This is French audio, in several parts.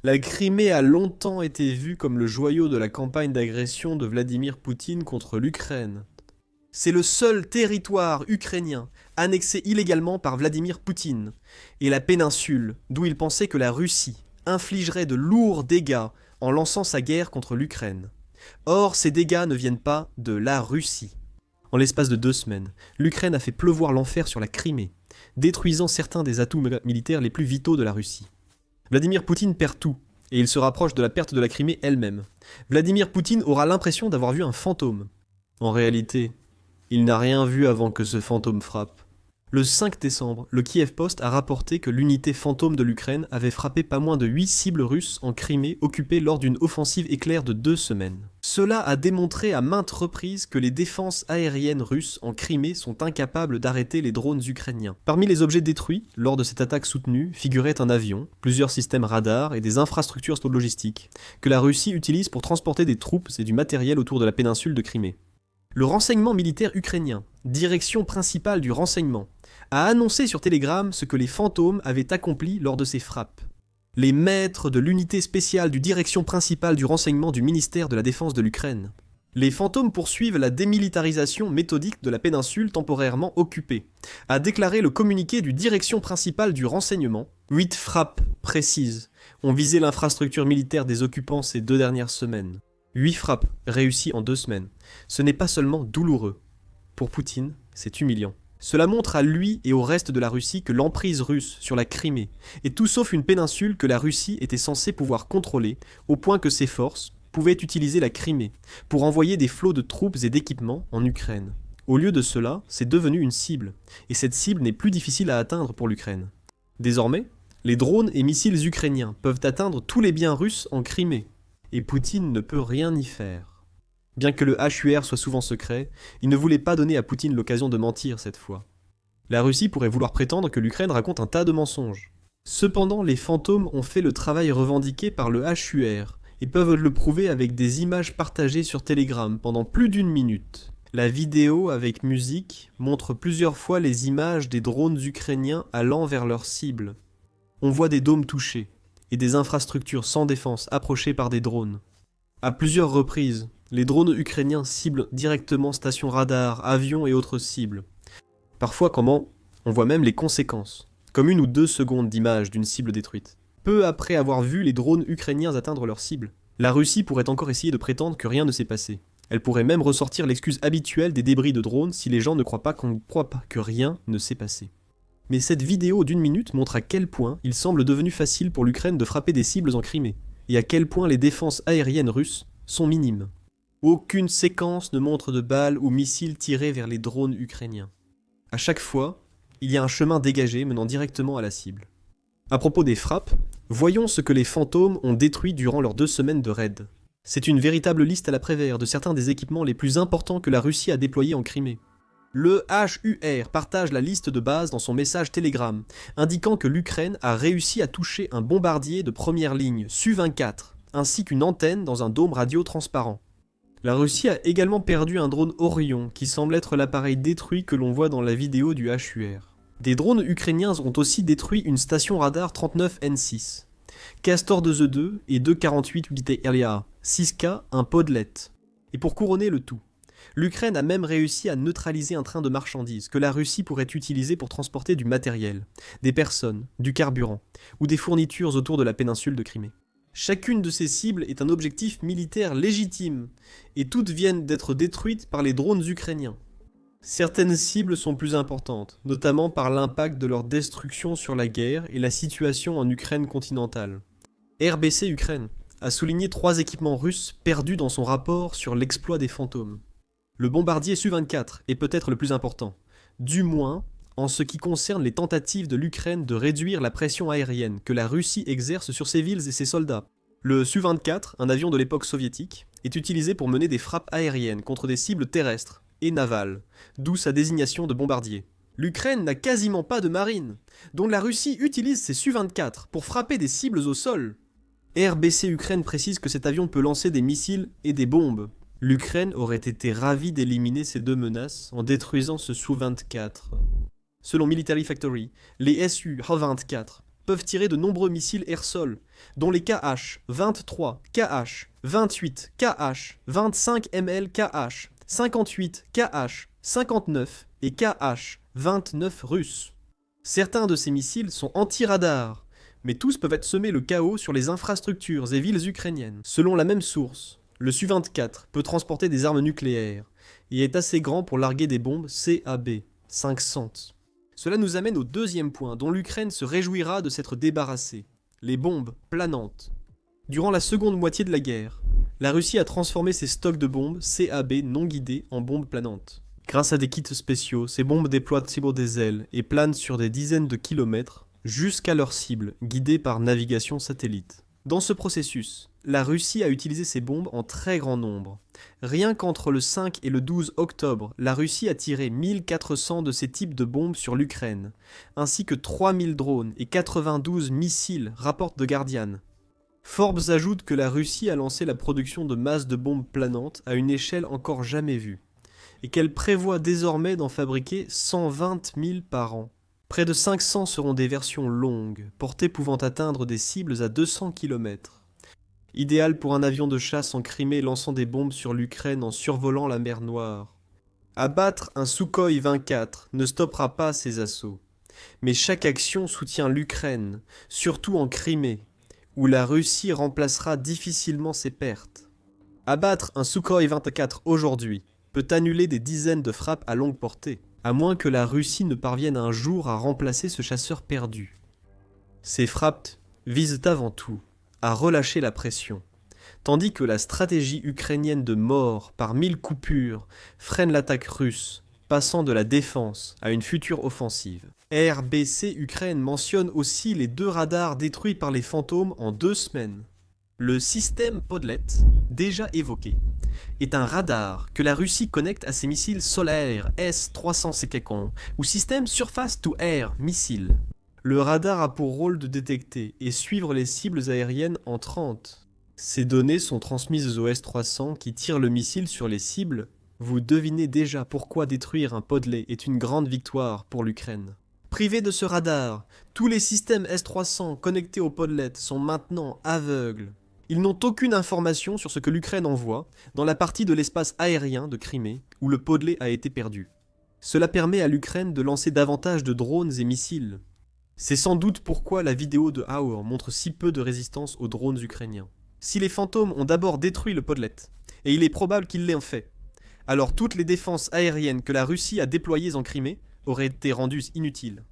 La Crimée a longtemps été vue comme le joyau de la campagne d'agression de Vladimir Poutine contre l'Ukraine. C'est le seul territoire ukrainien annexé illégalement par Vladimir Poutine, et la péninsule d'où il pensait que la Russie infligerait de lourds dégâts en lançant sa guerre contre l'Ukraine. Or, ces dégâts ne viennent pas de la Russie. En l'espace de 2 semaines, l'Ukraine a fait pleuvoir l'enfer sur la Crimée, détruisant certains des atouts militaires les plus vitaux de la Russie. Vladimir Poutine perd tout, et il se rapproche de la perte de la Crimée elle-même. Vladimir Poutine aura l'impression d'avoir vu un fantôme. En réalité, il n'a rien vu avant que ce fantôme frappe. Le 5 décembre, le Kiev Post a rapporté que l'unité fantôme de l'Ukraine avait frappé pas moins de 8 cibles russes en Crimée occupées lors d'une offensive éclair de 2 semaines. Cela a démontré à maintes reprises que les défenses aériennes russes en Crimée sont incapables d'arrêter les drones ukrainiens. Parmi les objets détruits lors de cette attaque soutenue figuraient un avion, plusieurs systèmes radars et des infrastructures logistiques, que la Russie utilise pour transporter des troupes et du matériel autour de la péninsule de Crimée. Le renseignement militaire ukrainien, direction principale du renseignement, a annoncé sur Telegram ce que les fantômes avaient accompli lors de ces frappes. Les maîtres de l'unité spéciale du direction principale du renseignement du ministère de la Défense de l'Ukraine. Les fantômes poursuivent la démilitarisation méthodique de la péninsule temporairement occupée, a déclaré le communiqué du direction principale du renseignement. 8 frappes précises ont visé l'infrastructure militaire des occupants ces 2 dernières semaines. 8 frappes réussies en 2 semaines. Ce n'est pas seulement douloureux. Pour Poutine, c'est humiliant. Cela montre à lui et au reste de la Russie que l'emprise russe sur la Crimée est tout sauf une péninsule que la Russie était censée pouvoir contrôler, au point que ses forces pouvaient utiliser la Crimée pour envoyer des flots de troupes et d'équipements en Ukraine. Au lieu de cela, c'est devenu une cible, et cette cible n'est plus difficile à atteindre pour l'Ukraine. Désormais, les drones et missiles ukrainiens peuvent atteindre tous les biens russes en Crimée, et Poutine ne peut rien y faire. Bien que le HUR soit souvent secret, il ne voulait pas donner à Poutine l'occasion de mentir cette fois. La Russie pourrait vouloir prétendre que l'Ukraine raconte un tas de mensonges. Cependant, les fantômes ont fait le travail revendiqué par le HUR et peuvent le prouver avec des images partagées sur Telegram pendant plus d'1 minute. La vidéo avec musique montre plusieurs fois les images des drones ukrainiens allant vers leur cible. On voit des dômes touchés et des infrastructures sans défense approchées par des drones. À plusieurs reprises, les drones ukrainiens ciblent directement stations radars, avions et autres cibles. Parfois, on voit même les conséquences, comme 1 ou 2 secondes d'image d'une cible détruite. Peu après avoir vu les drones ukrainiens atteindre leur cible, la Russie pourrait encore essayer de prétendre que rien ne s'est passé. Elle pourrait même ressortir l'excuse habituelle des débris de drones si les gens ne croient pas que rien ne s'est passé. Mais cette vidéo d'1 minute montre à quel point il semble devenu facile pour l'Ukraine de frapper des cibles en Crimée, et à quel point les défenses aériennes russes sont minimes. Aucune séquence ne montre de balles ou missiles tirés vers les drones ukrainiens. À chaque fois, il y a un chemin dégagé menant directement à la cible. À propos des frappes, voyons ce que les fantômes ont détruit durant leurs 2 semaines de raid. C'est une véritable liste à la Prévert de certains des équipements les plus importants que la Russie a déployés en Crimée. Le HUR partage la liste de base dans son message Telegram, indiquant que l'Ukraine a réussi à toucher un bombardier de première ligne Su-24, ainsi qu'une antenne dans un dôme radio transparent. La Russie a également perdu un drone Orion, qui semble être l'appareil détruit que l'on voit dans la vidéo du HUR. Des drones ukrainiens ont aussi détruit une station radar 39N6, Castor 2E2 et 248 unités RLA, 6K, un podlet. Et pour couronner le tout, l'Ukraine a même réussi à neutraliser un train de marchandises que la Russie pourrait utiliser pour transporter du matériel, des personnes, du carburant ou des fournitures autour de la péninsule de Crimée. Chacune de ces cibles est un objectif militaire légitime, et toutes viennent d'être détruites par les drones ukrainiens. Certaines cibles sont plus importantes, notamment par l'impact de leur destruction sur la guerre et la situation en Ukraine continentale. RBC Ukraine a souligné 3 équipements russes perdus dans son rapport sur l'exploit des fantômes. Le bombardier Su-24 est peut-être le plus important, du moins en ce qui concerne les tentatives de l'Ukraine de réduire la pression aérienne que la Russie exerce sur ses villes et ses soldats. Le Su-24, un avion de l'époque soviétique, est utilisé pour mener des frappes aériennes contre des cibles terrestres et navales, d'où sa désignation de bombardier. L'Ukraine n'a quasiment pas de marine, donc la Russie utilise ses Su-24 pour frapper des cibles au sol. RBC Ukraine précise que cet avion peut lancer des missiles et des bombes. L'Ukraine aurait été ravie d'éliminer ces 2 menaces en détruisant ce Su-24. Selon Military Factory, les Su-24 peuvent tirer de nombreux missiles air-sol, dont les KH-23, KH-28, KH-25 ML KH, 58 KH, 59 et KH-29 russes. Certains de ces missiles sont anti-radar, mais tous peuvent être semés le chaos sur les infrastructures et villes ukrainiennes. Selon la même source, le Su-24 peut transporter des armes nucléaires et est assez grand pour larguer des bombes CAB 500. Cela nous amène au deuxième point dont l'Ukraine se réjouira de s'être débarrassée, les bombes planantes. Durant la seconde moitié de la guerre, la Russie a transformé ses stocks de bombes CAB non guidées en bombes planantes. Grâce à des kits spéciaux, ces bombes déploient sur des ailes et planent sur des dizaines de kilomètres jusqu'à leur cible, guidées par navigation satellite. Dans ce processus, la Russie a utilisé ces bombes en très grand nombre. Rien qu'entre le 5 et le 12 octobre, la Russie a tiré 1400 de ces types de bombes sur l'Ukraine, ainsi que 3000 drones et 92 missiles, rapporte The Guardian. Forbes ajoute que la Russie a lancé la production de masses de bombes planantes à une échelle encore jamais vue, et qu'elle prévoit désormais d'en fabriquer 120 000 par an. Près de 500 seront des versions longues, portées pouvant atteindre des cibles à 200 km. Idéal pour un avion de chasse en Crimée lançant des bombes sur l'Ukraine en survolant la mer Noire. Abattre un Sukhoi 24 ne stoppera pas ces assauts. Mais chaque action soutient l'Ukraine, surtout en Crimée, où la Russie remplacera difficilement ses pertes. Abattre un Sukhoi 24 aujourd'hui peut annuler des dizaines de frappes à longue portée, à moins que la Russie ne parvienne un jour à remplacer ce chasseur perdu. Ces frappes visent avant tout à relâcher la pression, tandis que la stratégie ukrainienne de mort par 1000 coupures freine l'attaque russe, passant de la défense à une future offensive. RBC Ukraine mentionne aussi les 2 radars détruits par les fantômes en 2 semaines. Le système Podlet, déjà évoqué, est un radar que la Russie connecte à ses missiles solaires S-300 Sekekon ou système Surface-to-Air missile. Le radar a pour rôle de détecter et suivre les cibles aériennes en 30. Ces données sont transmises au S-300 qui tire le missile sur les cibles. Vous devinez déjà pourquoi détruire un Podlet est une grande victoire pour l'Ukraine. Privés de ce radar, tous les systèmes S-300 connectés au Podlet sont maintenant aveugles. Ils n'ont aucune information sur ce que l'Ukraine envoie dans la partie de l'espace aérien de Crimée où le Podlet a été perdu. Cela permet à l'Ukraine de lancer davantage de drones et missiles. C'est sans doute pourquoi la vidéo de Hauer montre si peu de résistance aux drones ukrainiens. Si les fantômes ont d'abord détruit le Podlet, et il est probable qu'ils l'aient fait, alors toutes les défenses aériennes que la Russie a déployées en Crimée auraient été rendues inutiles.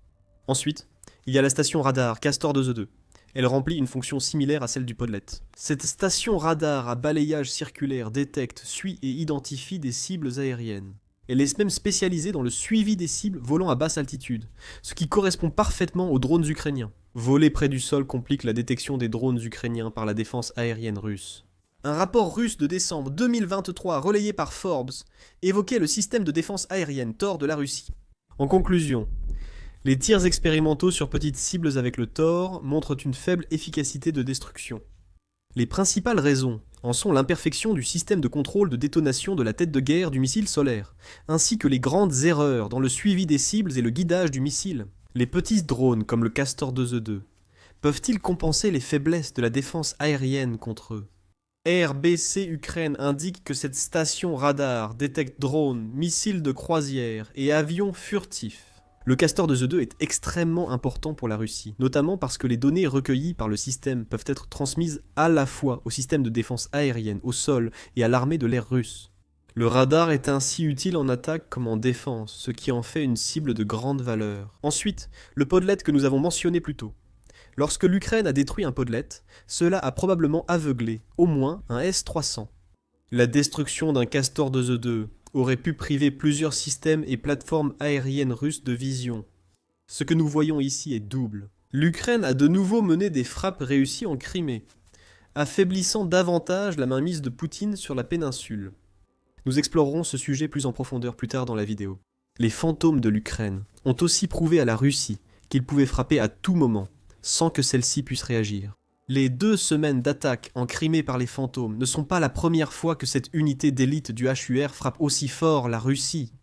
Ensuite, il y a la station radar Castor 2E2. Elle remplit une fonction similaire à celle du Podlet. Cette station radar à balayage circulaire détecte, suit et identifie des cibles aériennes. Elle est même spécialisée dans le suivi des cibles volant à basse altitude, ce qui correspond parfaitement aux drones ukrainiens. Voler près du sol complique la détection des drones ukrainiens par la défense aérienne russe. Un rapport russe de décembre 2023 relayé par Forbes évoquait le système de défense aérienne Tor de la Russie. En conclusion, les tirs expérimentaux sur petites cibles avec le Tor montrent une faible efficacité de destruction. Les principales raisons en sont l'imperfection du système de contrôle de détonation de la tête de guerre du missile solaire, ainsi que les grandes erreurs dans le suivi des cibles et le guidage du missile. Les petits drones comme le Castor 2E2 peuvent-ils compenser les faiblesses de la défense aérienne contre eux ? RBC Ukraine indique que cette station radar détecte drones, missiles de croisière et avions furtifs. Le Castor 2E2 est extrêmement important pour la Russie, notamment parce que les données recueillies par le système peuvent être transmises à la fois au système de défense aérienne, au sol et à l'armée de l'air russe. Le radar est ainsi utile en attaque comme en défense, ce qui en fait une cible de grande valeur. Ensuite, le Podlet que nous avons mentionné plus tôt. Lorsque l'Ukraine a détruit un Podlet, cela a probablement aveuglé, au moins, un S-300. La destruction d'un Castor 2E2 aurait pu priver plusieurs systèmes et plateformes aériennes russes de vision. Ce que nous voyons ici est double. L'Ukraine a de nouveau mené des frappes réussies en Crimée, affaiblissant davantage la mainmise de Poutine sur la péninsule. Nous explorerons ce sujet plus en profondeur plus tard dans la vidéo. Les fantômes de l'Ukraine ont aussi prouvé à la Russie qu'ils pouvaient frapper à tout moment, sans que celle-ci puisse réagir. Les 2 semaines d'attaque en Crimée par les fantômes ne sont pas la première fois que cette unité d'élite du HUR frappe aussi fort la Russie.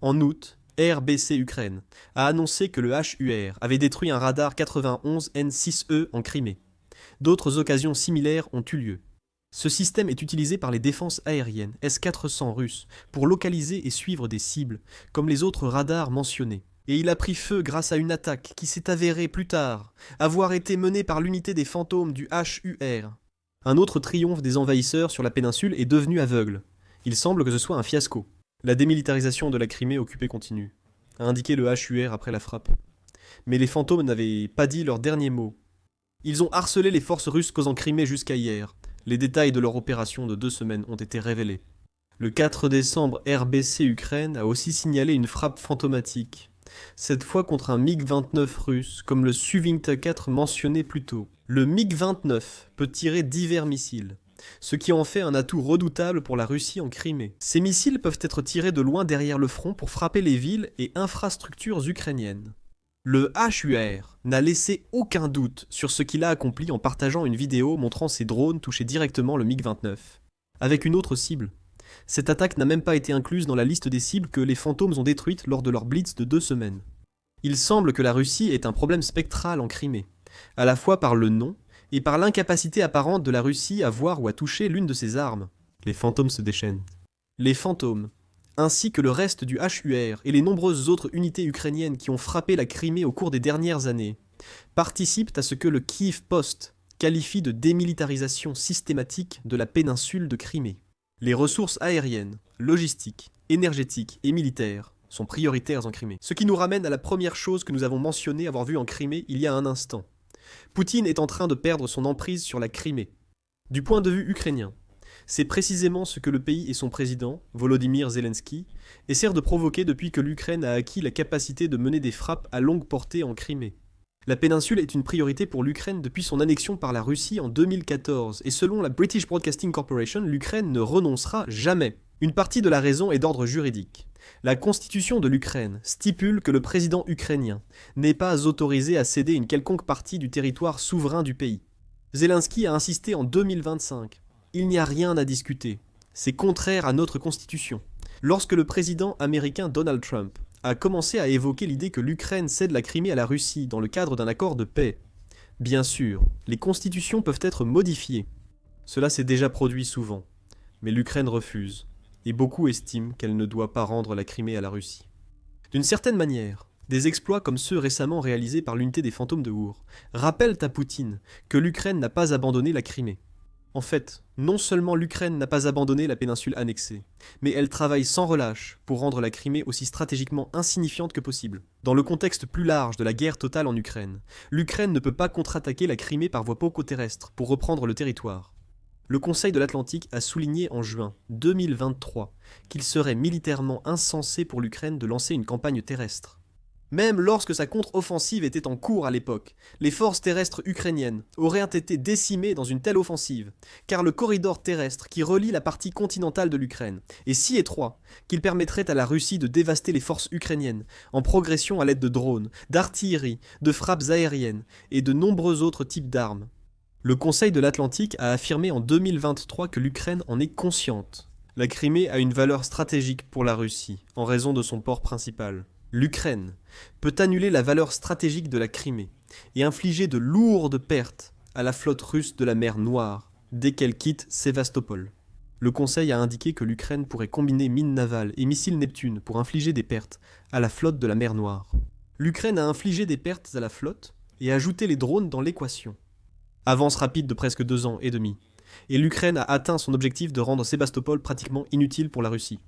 En août, RBC Ukraine a annoncé que le HUR avait détruit un radar 91 N6E en Crimée. D'autres occasions similaires ont eu lieu. Ce système est utilisé par les défenses aériennes S-400 russes pour localiser et suivre des cibles, comme les autres radars mentionnés. Et il a pris feu grâce à une attaque qui s'est avérée plus tard avoir été menée par l'unité des fantômes du HUR. Un autre triomphe des envahisseurs sur la péninsule est devenu aveugle. Il semble que ce soit un fiasco. La démilitarisation de la Crimée occupée continue, a indiqué le HUR après la frappe. Mais les fantômes n'avaient pas dit leur dernier mot. Ils ont harcelé les forces russes causant Crimée jusqu'à hier. Les détails de leur opération de 2 semaines ont été révélés. Le 4 décembre, RBC Ukraine a aussi signalé une frappe fantomatique, cette fois contre un MiG-29 russe, comme le Su-24 mentionné plus tôt. Le MiG-29 peut tirer divers missiles, ce qui en fait un atout redoutable pour la Russie en Crimée. Ces missiles peuvent être tirés de loin derrière le front pour frapper les villes et infrastructures ukrainiennes. Le HUR n'a laissé aucun doute sur ce qu'il a accompli en partageant une vidéo montrant ses drones toucher directement le MiG-29, avec une autre cible. Cette attaque n'a même pas été incluse dans la liste des cibles que les fantômes ont détruites lors de leur blitz de 2 semaines. Il semble que la Russie ait un problème spectral en Crimée, à la fois par le nom et par l'incapacité apparente de la Russie à voir ou à toucher l'une de ses armes. Les fantômes se déchaînent. Les fantômes, ainsi que le reste du HUR et les nombreuses autres unités ukrainiennes qui ont frappé la Crimée au cours des dernières années, participent à ce que le Kyiv Post qualifie de démilitarisation systématique de la péninsule de Crimée. Les ressources aériennes, logistiques, énergétiques et militaires sont prioritaires en Crimée. Ce qui nous ramène à la première chose que nous avons mentionné avoir vue en Crimée il y a un instant. Poutine est en train de perdre son emprise sur la Crimée. Du point de vue ukrainien, c'est précisément ce que le pays et son président, Volodymyr Zelensky, essaient de provoquer depuis que l'Ukraine a acquis la capacité de mener des frappes à longue portée en Crimée. La péninsule est une priorité pour l'Ukraine depuis son annexion par la Russie en 2014, et selon la British Broadcasting Corporation, l'Ukraine ne renoncera jamais. Une partie de la raison est d'ordre juridique. La constitution de l'Ukraine stipule que le président ukrainien n'est pas autorisé à céder une quelconque partie du territoire souverain du pays. Zelensky a insisté en 2025. Il n'y a rien à discuter. C'est contraire à notre constitution. Lorsque le président américain Donald Trump a commencé à évoquer l'idée que l'Ukraine cède la Crimée à la Russie dans le cadre d'un accord de paix, bien sûr, les constitutions peuvent être modifiées. Cela s'est déjà produit souvent, mais l'Ukraine refuse, et beaucoup estiment qu'elle ne doit pas rendre la Crimée à la Russie. D'une certaine manière, des exploits comme ceux récemment réalisés par l'unité des fantômes de Our rappellent à Poutine que l'Ukraine n'a pas abandonné la Crimée. En fait, non seulement l'Ukraine n'a pas abandonné la péninsule annexée, mais elle travaille sans relâche pour rendre la Crimée aussi stratégiquement insignifiante que possible. Dans le contexte plus large de la guerre totale en Ukraine, l'Ukraine ne peut pas contre-attaquer la Crimée par voie pauco-terrestre pour reprendre le territoire. Le Conseil de l'Atlantique a souligné en juin 2023 qu'il serait militairement insensé pour l'Ukraine de lancer une campagne terrestre. Même lorsque sa contre-offensive était en cours à l'époque, les forces terrestres ukrainiennes auraient été décimées dans une telle offensive, car le corridor terrestre qui relie la partie continentale de l'Ukraine est si étroit qu'il permettrait à la Russie de dévaster les forces ukrainiennes en progression à l'aide de drones, d'artillerie, de frappes aériennes et de nombreux autres types d'armes. Le Conseil de l'Atlantique a affirmé en 2023 que l'Ukraine en est consciente. La Crimée a une valeur stratégique pour la Russie, en raison de son port principal. L'Ukraine peut annuler la valeur stratégique de la Crimée et infliger de lourdes pertes à la flotte russe de la mer Noire dès qu'elle quitte Sévastopol. Le Conseil a indiqué que l'Ukraine pourrait combiner mines navales et missiles Neptune pour infliger des pertes à la flotte de la mer Noire. L'Ukraine a infligé des pertes à la flotte et ajouté les drones dans l'équation. Avance rapide de presque 2 ans et demi, et l'Ukraine a atteint son objectif de rendre Sébastopol pratiquement inutile pour la Russie.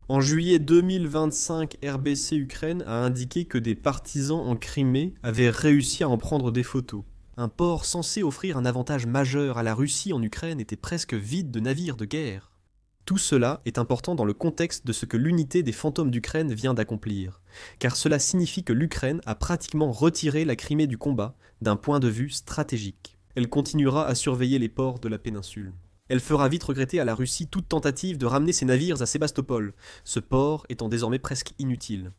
En juillet 2025, RBC Ukraine a indiqué que des partisans en Crimée avaient réussi à en prendre des photos. Un port censé offrir un avantage majeur à la Russie en Ukraine était presque vide de navires de guerre. Tout cela est important dans le contexte de ce que l'unité des fantômes d'Ukraine vient d'accomplir, car cela signifie que l'Ukraine a pratiquement retiré la Crimée du combat d'un point de vue stratégique. Elle continuera à surveiller les ports de la péninsule. Elle fera vite regretter à la Russie toute tentative de ramener ses navires à Sébastopol, ce port étant désormais presque inutile.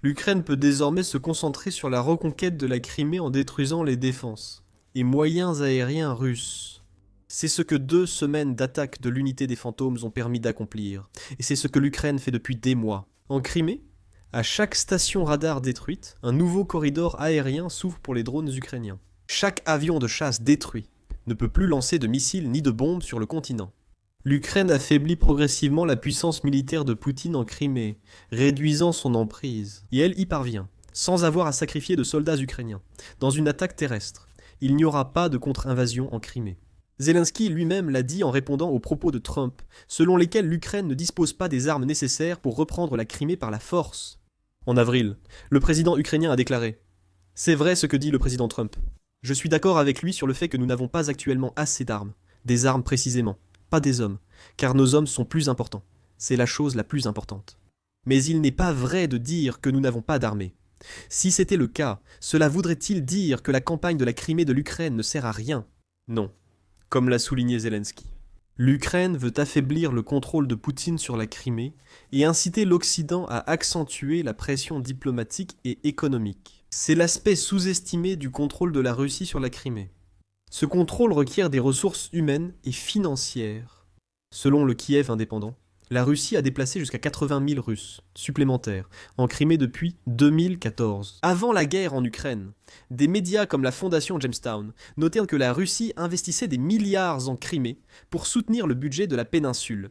L'Ukraine peut désormais se concentrer sur la reconquête de la Crimée en détruisant les défenses et moyens aériens russes. C'est ce que 2 semaines d'attaque de l'unité des fantômes ont permis d'accomplir, et c'est ce que l'Ukraine fait depuis des mois. En Crimée, À chaque station radar détruite, un nouveau corridor aérien s'ouvre pour les drones ukrainiens. Chaque avion de chasse détruit ne peut plus lancer de missiles ni de bombes sur le continent. L'Ukraine affaiblit progressivement la puissance militaire de Poutine en Crimée, réduisant son emprise. Et elle y parvient, sans avoir à sacrifier de soldats ukrainiens, dans une attaque terrestre. Il n'y aura pas de contre-invasion en Crimée. Zelensky lui-même l'a dit en répondant aux propos de Trump, selon lesquels l'Ukraine ne dispose pas des armes nécessaires pour reprendre la Crimée par la force. En avril, le président ukrainien a déclaré « C'est vrai ce que dit le président Trump. Je suis d'accord avec lui sur le fait que nous n'avons pas actuellement assez d'armes. Des armes précisément, pas des hommes, car nos hommes sont plus importants. C'est la chose la plus importante. Mais il n'est pas vrai de dire que nous n'avons pas d'armée. Si c'était le cas, cela voudrait-il dire que la campagne de la Crimée de l'Ukraine ne sert à rien? Non, comme l'a souligné Zelensky. L'Ukraine veut affaiblir le contrôle de Poutine sur la Crimée et inciter l'Occident à accentuer la pression diplomatique et économique. C'est l'aspect sous-estimé du contrôle de la Russie sur la Crimée. Ce contrôle requiert des ressources humaines et financières. Selon le Kiev indépendant, la Russie a déplacé jusqu'à 80 000 Russes supplémentaires en Crimée depuis 2014. Avant la guerre en Ukraine, des médias comme la fondation Jamestown notèrent que la Russie investissait des milliards en Crimée pour soutenir le budget de la péninsule.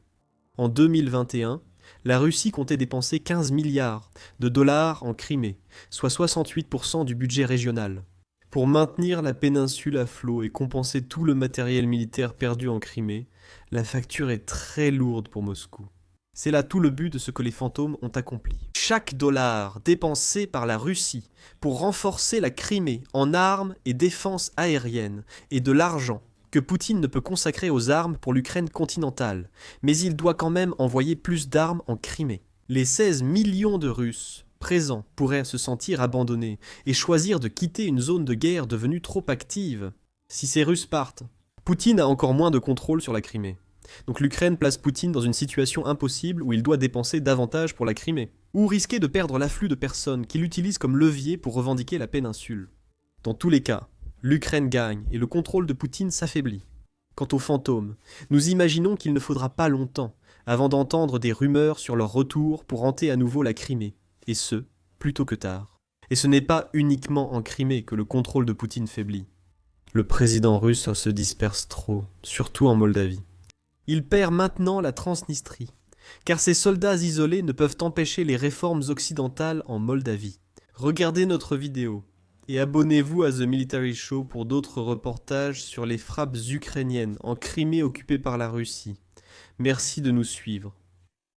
En 2021, la Russie comptait dépenser 15 milliards de dollars en Crimée, soit 68% du budget régional. Pour maintenir la péninsule à flot et compenser tout le matériel militaire perdu en Crimée, la facture est très lourde pour Moscou. C'est là tout le but de ce que les fantômes ont accompli. Chaque dollar dépensé par la Russie pour renforcer la Crimée en armes et défense aérienne est de l'argent que Poutine ne peut consacrer aux armes pour l'Ukraine continentale, mais il doit quand même envoyer plus d'armes en Crimée. Les 16 millions de Russes présents pourraient se sentir abandonnés et choisir de quitter une zone de guerre devenue trop active. Si ces Russes partent, Poutine a encore moins de contrôle sur la Crimée. Donc l'Ukraine place Poutine dans une situation impossible où il doit dépenser davantage pour la Crimée, ou risquer de perdre l'afflux de personnes qu'il utilise comme levier pour revendiquer la péninsule. Dans tous les cas, l'Ukraine gagne et le contrôle de Poutine s'affaiblit. Quant aux fantômes, nous imaginons qu'il ne faudra pas longtemps avant d'entendre des rumeurs sur leur retour pour hanter à nouveau la Crimée, et ce, plus tôt que tard. Et ce n'est pas uniquement en Crimée que le contrôle de Poutine faiblit. Le président russe se disperse trop, surtout en Moldavie. Il perd maintenant la Transnistrie, car ses soldats isolés ne peuvent empêcher les réformes occidentales en Moldavie. Regardez notre vidéo et abonnez-vous à The Military Show pour d'autres reportages sur les frappes ukrainiennes en Crimée occupée par la Russie. Merci de nous suivre.